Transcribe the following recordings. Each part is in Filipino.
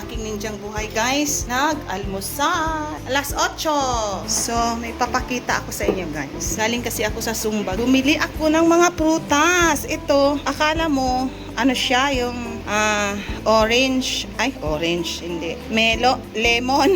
aking ninjang buhay, guys. Nag-almusal. Alas 8. So, may papakita ako sa inyo, guys. Galing kasi ako sa Sumba. Bumili ako ng mga prutas. Ito, akala mo, ano siya, yung orange. Ay, orange, hindi. Lemon.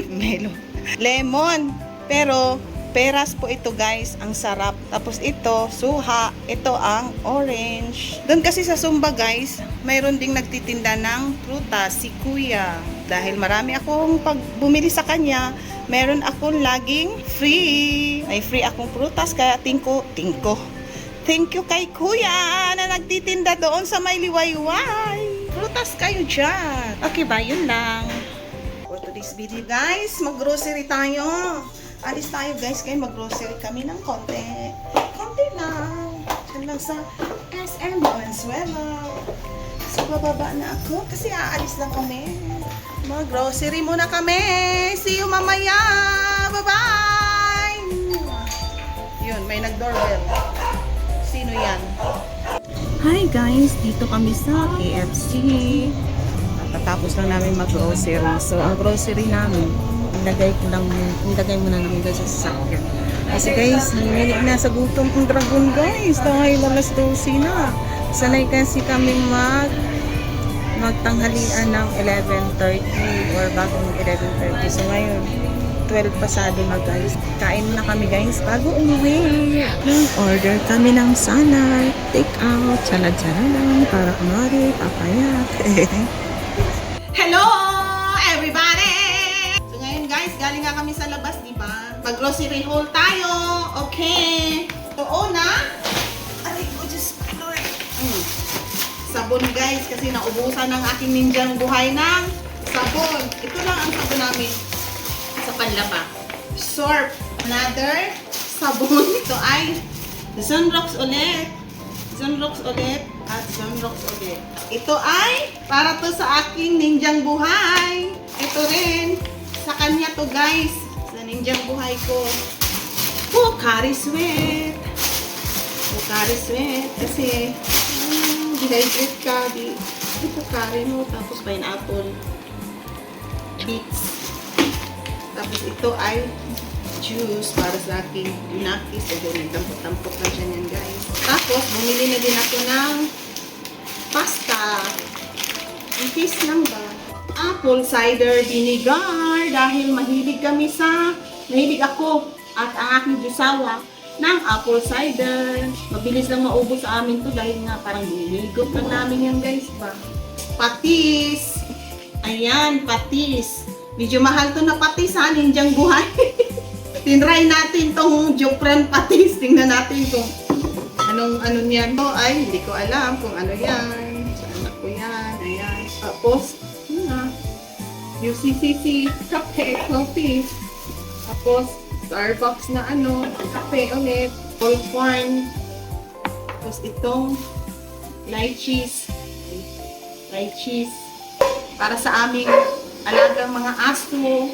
Lemon. Pero, peras po ito, guys. Ang sarap. Tapos ito, suha. Ito ang orange. Doon kasi sa Sumba, guys, mayroon ding nagtitinda ng prutas, si Kuya. Dahil marami akong pag bumili sa kanya, meron akong laging free. May free akong prutas, kaya thank you kay Kuya na nagtitinda doon sa may liwayway. Prutas kayo dyan. Okay ba? Yun lang. For today's video, guys, mag-grocery tayo. Alis tayo, guys, kaya mag-grocery kami ng konti. Konti lang. Diyan lang sa SM Valenzuela. So, bababa na ako kasi aalis lang kami. Mag-grocery muna kami. See you mamaya. Bye-bye. Yun, may nag-doorbell. Sino yan? Hi, guys. Dito kami sa KFC. Tatapos lang namin mag-grocery. So, ang grocery namin, ilagay muna namin doon sa sasakyan. Kasi guys, nanginig na sa gutom ang dragon, guys. Dahil alas 12 na. Sanay kasi kami magtanghalian ng 11:30 or bago mag 11:30. So ngayon, 12 pasado na, guys. Kain na kami, guys, bago umuwi. Order kami ng salad, take out, salad lang para kumari, papayak. Hello, everybody! Guys, galing nga kami sa labas, di ba? Mag-grocery haul tayo. Okay. So, una, aray ko, Diyos ko, Lord. Sabon, guys, kasi naubusan ng aking ninjang buhay ng sabon. Ito lang ang sabon namin sa panlaba. Surf. Another sabon. Ito ay Sunrox ulit. Sunrox ulit at Sunrox ulit. Ito ay para to sa aking ninjang buhay. Ito rin. Sa kanya to, guys, sa ninjang buhay ko. Pocari Sweat. Pocari Sweat. Kasi, dehydrate ka. Di Pocari mo. Tapos pineapple. Beets. Tapos ito ay juice para sa aking lunakis. So, tampok-tampok na siya yan, guys. Tapos, bumili na din ako ng pasta. Ang piece lang ba? Apple cider vinegar dahil mahilig ako at ang aking jusawa ng apple cider. Mabilis lang maubos sa amin to dahil nga parang nililigot lang namin yan, guys, ba. Patis. Ayan, patis. Medyo mahal to na patis, ha, ninjang buhay. Tinry natin tong Jopran patis. Tingnan natin kung anong niyan. So, ay, hindi ko alam kung ano yan. Sa anak ko yan. Ayan. Tapos, UCCC, kape, coffee. Tapos, Starbucks na kape ulit. Popcorn. Tapos itong lychees. Lychees. Para sa aming alagang mga aso.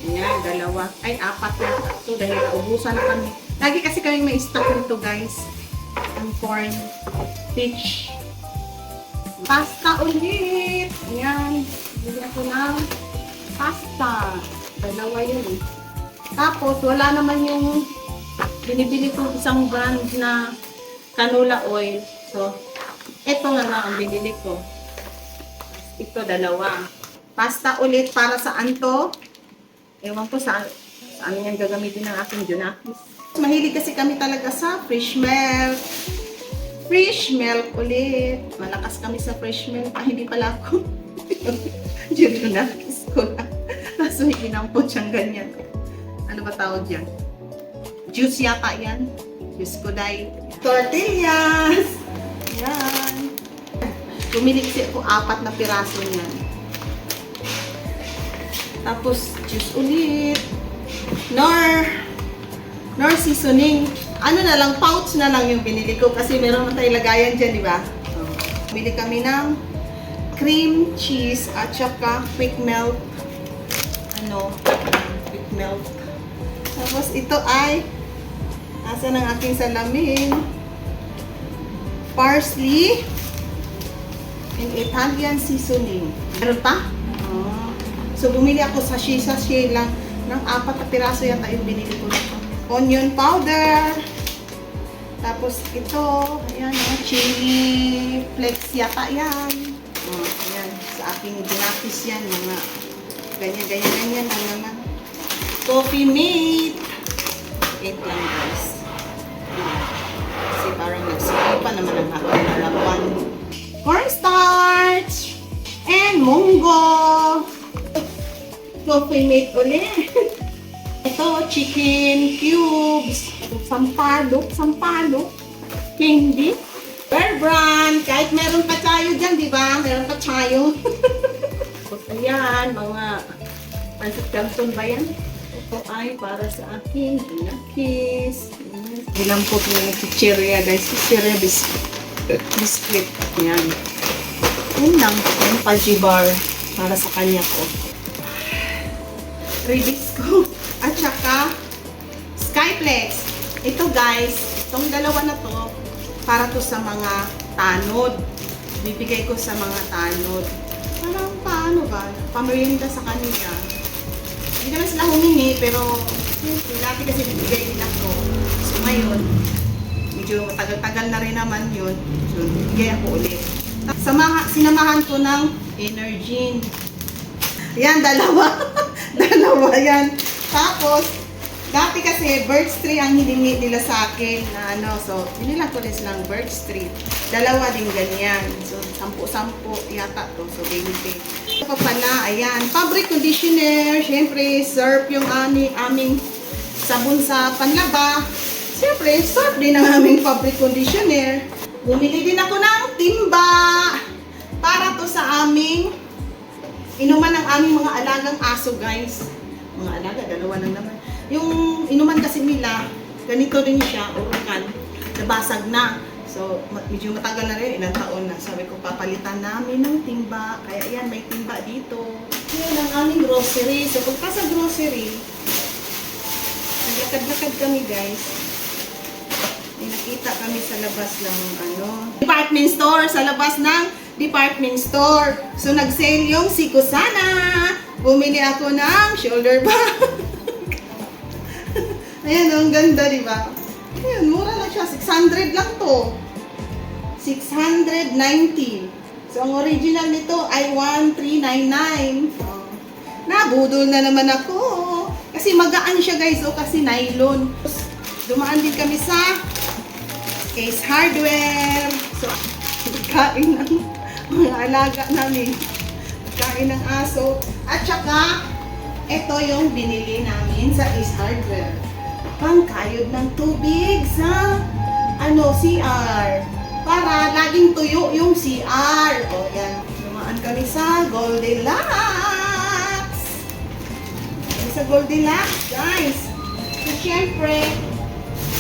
Ayan, dalawa. Ay, 4 na ito dahil naubusan na kami. Lagi kasi kami may stock nito, guys. Ang corn. Peach. Pasta ulit. Ayan. Bili ako ng pasta. Dalawa yun. Tapos, wala naman yung binibili kong isang brand na canola oil. So, ito nga ang binili ko. Ito, dalawa. Pasta ulit para saan to? Ewan ko saan yan gagamitin ng aking junakis. Mahilig kasi kami talaga sa fresh milk. Fresh milk ulit. Malakas kami sa fresh milk. Hindi pala ako. Junakis ko na. Kaso inampot siyang ganyan. Ano ba tawag yan? Juice yata yan. Juice ko dahil. Tortillas! Yan. Bumili kasi ako 4 na piraso niyan. Tapos, juice ulit. Nor seasoning. Ano na lang, pouch na lang yung binili ko kasi meron na tayong lagayan dyan, di ba? Bumili kami ng cream cheese at saka quick melt. Quick melt. Tapos, ito ay asa ng aking salamin. Parsley and Italian seasoning. Meron pa? So, bumili ako sa sachet lang ng 4 na piraso yata yung binili ko nito. Onion powder. Tapos ito, ayan, chili flakes yata yan. Ayan, sa aking ginapis yan, mga ganyan lang naman. Coffee mate. Wait lang guys. Kasi parang nagsipa naman ang aking harapan. Cornstarch and munggo. Coffee mate ulit. Ito, chicken cubes. Sampalok. Candy. Bear Brand. Kahit meron pa tayo dyan, di ba? Meron pa tayo. Ayan, mga pancit canton ba yan? Ito ay para sa akin. Pinakis. Ilang po yung chicheria, guys. Chicheria biscuit. Ayan. Yun lang. Yung Palgi bar para sa kanya ko. Ribisco. At saka Skyflex. Ito guys, itong dalawa na to, para to sa mga tanod. Bibigay ko sa mga tanod. Parang paano ba? Pamerienda sa kanila. Hindi naman sila humingi, pero lagi kasi bibigay din ako. So ngayon, medyo matagal-tagal na rin naman yun. So bibigay ako ulit. Sinamahan ko ng Energin. Yan, dalawa. Dalawa yan. Tapos, dati kasi birch tree ang hiningi nila sa akin na ano, so hinilang ko rin silang birch tree. Dalawa din ganyan. So 10-10 yata to. So 20. Ito pa pala, ayan, fabric conditioner, syempre surf yung aming sabon sa panlaba. Syempre, surf din ang aming fabric conditioner. Bumili din ako ng timba para to sa aming inuman ng aming mga alagang aso, guys. Mga alaga, dalawa lang naman. Yung inuman kasi nila, ganito din siya, urukan, nabasag na. So, medyo matagal na rin, ilang taon na. Sabi ko, papalitan namin ng timba. Kaya yan, may timba dito. Yan ang aming grocery. So, pagka sa grocery, naglakad-lakad kami, guys. May nakita kami sa labas ng department store, sa labas ng department store. So, nag-sale yung Sikusana. Bumili ako ng shoulder bag. Ayan, ang ganda, di ba? Ayan, mura lang siya. 600 lang to. 690. So, ang original nito ay 1399. Nabudol na naman ako. Kasi magaan siya, guys. O, kasi nylon. Dumaan din kami sa Ace Hardware. So, kain ng mga alaga namin. Kain ng aso. At saka, ito yung binili namin sa Ace Hardware. Pangkayod ng tubig sa CR. Para laging tuyo yung CR. O, yan. Dumaan kami sa Goldilocks. Sa Goldilocks, guys. So, syempre,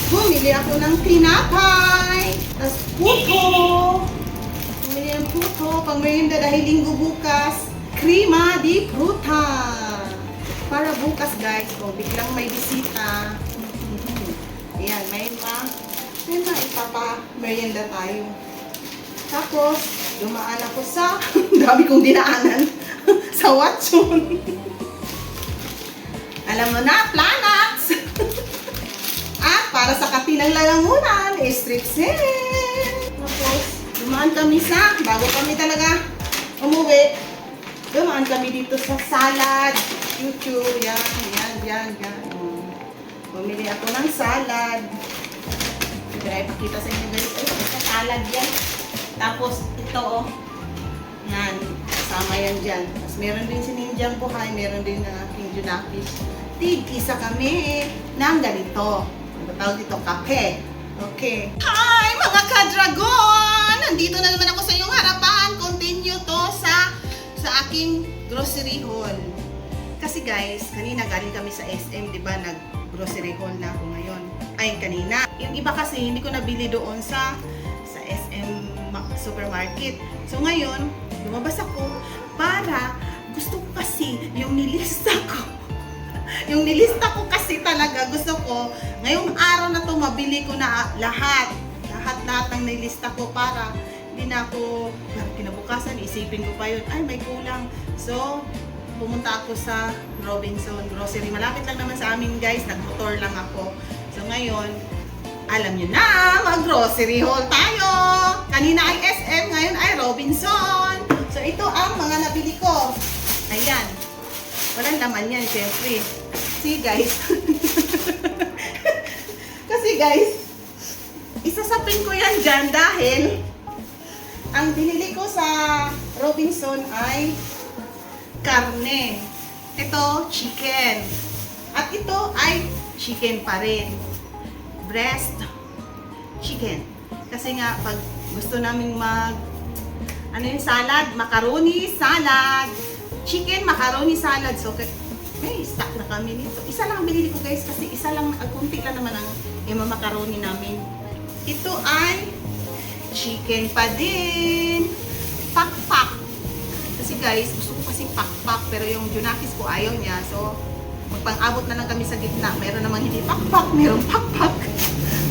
bumili ako ng tinapay. Tapos, puto. Bumili ng puto. Pang merienda dahil linggo bukas. Crema di fruta. Para bukas, guys, kung biglang may bisita. Ayan, may ipapa-merienda tayo. Tapos, dumaan ako sa, dami kong dinaanan, sa Watson. Alam mo na, Planax! At para sa Katinang Lalamunan, strip sale. Tapos, dumaan kami sa, bago kami talaga umuwi, dumaan kami dito sa salad. YouTube, yan. Bumili ako ng salad. Sige na ipakita sa inyo, guys. Ay, ito salad yan. Tapos, ito, yan. Kasama yan dyan. Tapos, meron din si Ninjang Buhay. Meron din na King Junakis. Tig-isa kami ng ganito. Ano tawag dito? Kape. Okay. Hi, mga ka-dragon! Nandito na naman ako sa iyong harapan. Continue to sa aking grocery haul. Kasi guys, kanina galing kami sa SM, di ba? Nag-grocery haul na ako ngayon. Ay, kanina. Yung iba kasi, hindi ko nabili doon sa SM supermarket. So ngayon, lumabas ako para gusto ko kasi yung nilista ko. Yung nilista ko kasi talaga gusto ko, ngayong araw na to mabili ko na lahat ng nilista ko para hindi na ako kinabukasan, isipin ko pa yun, ay may kulang. So, pumunta ako sa Robinson Grocery. Malapit lang naman sa amin guys, nagmotor lang ako. So ngayon, alam nyo na, mag-grocery haul tayo! Kanina ay SM, ngayon ay Robinson. So ito ang mga nabili ko. Ayan. Walang laman yan, syempre. See guys. Kasi guys, isasapin ko yan dyan dahil ang binili ko sa Robinson ay karne. Ito, chicken. At ito ay chicken pa rin. Breast chicken. Kasi nga, pag gusto namin ano yung salad? Macaroni salad. Chicken, macaroni salad. So, may stock na kami nito. Isa lang ang binili ko guys kasi isa lang, kunti lang naman ang macaroni namin. Ito ay chicken pa din. Pakpak. Kasi guys, gusto ko kasi pakpak pero yung Junakis ko ayaw niya. So, magpang-abot na lang kami sa gitna. Meron naman hindi pakpak, meron pakpak.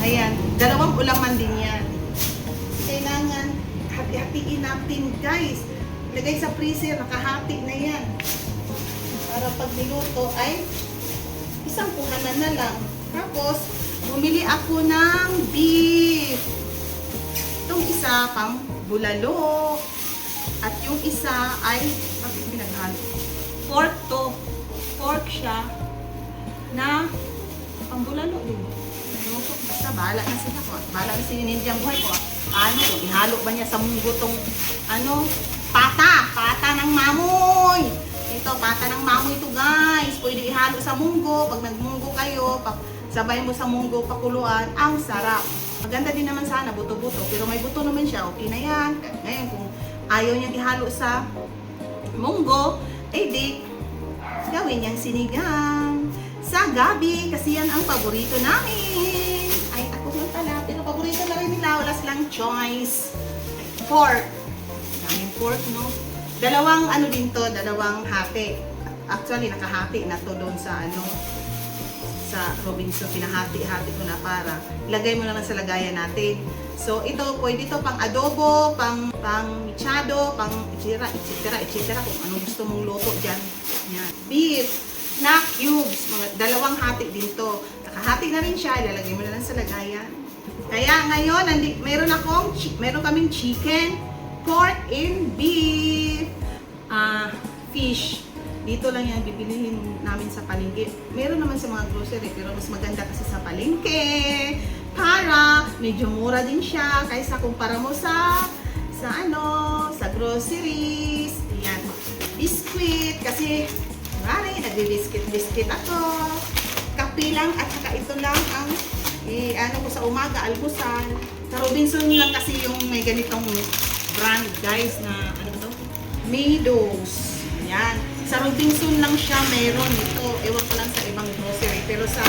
Ayan, dalawang ulaman din yan. Kailangan hati-hatiin natin guys. Lagay sa freezer, nakahati na yan. Para pag niluto ay isang kuhanan na lang. Tapos, bumili ako ng beef. Itong isa pang bulalo. At yung isa ay, bakit pinaghalo? Pork to. Pork siya na pang bulalo din. Basta bahala na sila ko. Bahala na sininindiyang buhay ko. Ano, ihalo ba niya sa munggo tong, pata ng mamoy. Ito, pata ng mamoy ito guys. Pwede ihalo sa munggo. Pag nagmunggo kayo, sabay mo sa munggo, pakuluan, ang sarap. Maganda din naman sana, buto-buto. Pero may buto naman siya, okay na yan. Ngayon, kung ayaw niyang ihalo sa munggo, di, gawin niyang sinigang sa gabi. Kasi yan ang paborito namin. Ay, ako lang pala. Pero paborito na rin nila. Wala silang choice. Pork. Daming pork, no? Dalawang dalawang hati. Actually, nakahati na to doon sa sa Robinson. Pinahati-hati ko na para ilagay mo na lang sa lagayan natin. So, ito, pwede ito pang adobo, pang michado, pang etc. Kung anong gusto mong luto dyan. Yan. Beef na cubes. Dalawang hati din to. Nakahati na rin siya. Ilalagay mo na lang sa lagayan. Kaya ngayon, meron kaming chicken, pork, and beef. Fish. Dito lang yan bibilihin namin sa palengke. Meron naman sa mga grocery, pero mas maganda kasi sa palengke. Para medyo mura din siya kaysa kumpara mo sa groceries. Ayan. Biscuit kasi nagbi-biscuit ako. Kape lang at saka ito lang ang ko sa umaga, almusal. Sa Robinson lang kasi yung may ganitong brand guys na Meadows. Ayan. Sa Robinson lang siya meron ito. Ewan ko lang sa ibang grocery. Pero sa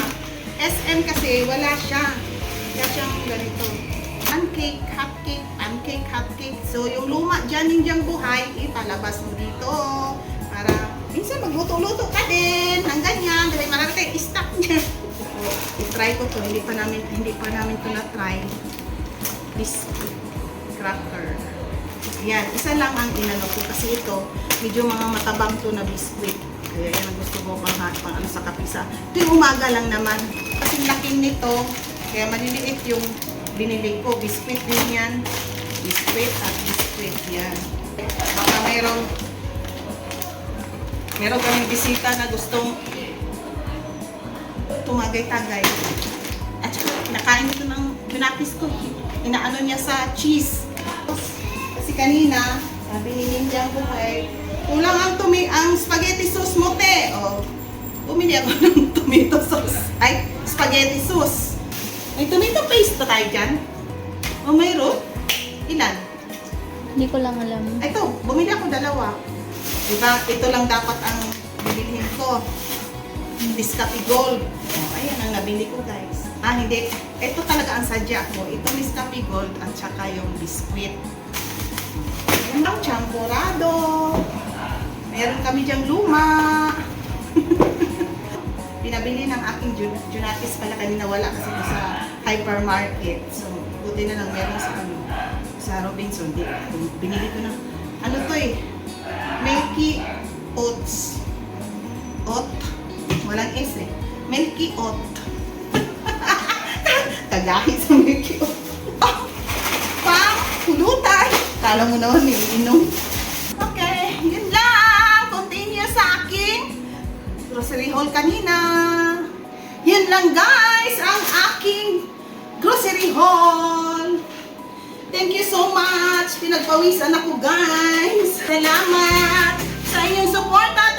SM kasi wala siya. Kaya siyang ganito. Pancake, hotcake. So yung luma dyan, nindyang buhay, ipalabas mo dito. Para minsan magluto-luto ka din. Hanggang yan. Dahil marami tayong stock niya. So, i-try ko to. Hindi pa namin to na-try. Biscuit cracker. Yan, isa lang ang inano ko kasi ito, medyo mga matabang to na biscuit. Kaya yan ang gusto ko pang sa kapisa. Ito yung umaga lang naman. Kasi laking nito, kaya maliliit yung binili ko. Biscuit din yan. Biscuit at biscuit. Yan. Baka meron kaming bisita na gustong tumagay-tagay. At saka, kinakain ito ng Junakis ko. Inaano niya sa cheese. Kasi kanina, sabi ni Ninjang Buhay, kulang ang spaghetti sauce mo, te. O, bumili ako ng tomato sauce. Ay, spaghetti sauce. May tomato paste pa tayo dyan? O, mayroon? Ilan? Hindi ko lang alam. Ito, bumili ako dalawa. Diba, ito lang dapat ang bibilihin ko. Biscapi Gold. O, ayan ang nabili ko, guys. Hindi. Ito talaga ang sadya ko. Ito Biscapi Gold at saka yung biscuit. Ang champorado. Meron kami dyang luma. Pinabili ng aking Junakis pala kanina wala kasi ito sa hypermarket. So, buti na lang meron sa Robinson. Binili ko na. Ano to Milky Oats. Ot. Walang S eh. Milky Ot. Kagahi sa Milky Ot. Pang pulutan. Kala mo naman inom. Okay, yun lang. Continue sa aking grocery haul kanina. Yun lang guys, ang aking grocery haul. Thank you so much. Pinagpawisan ako guys. Salamat sa inyong suporta.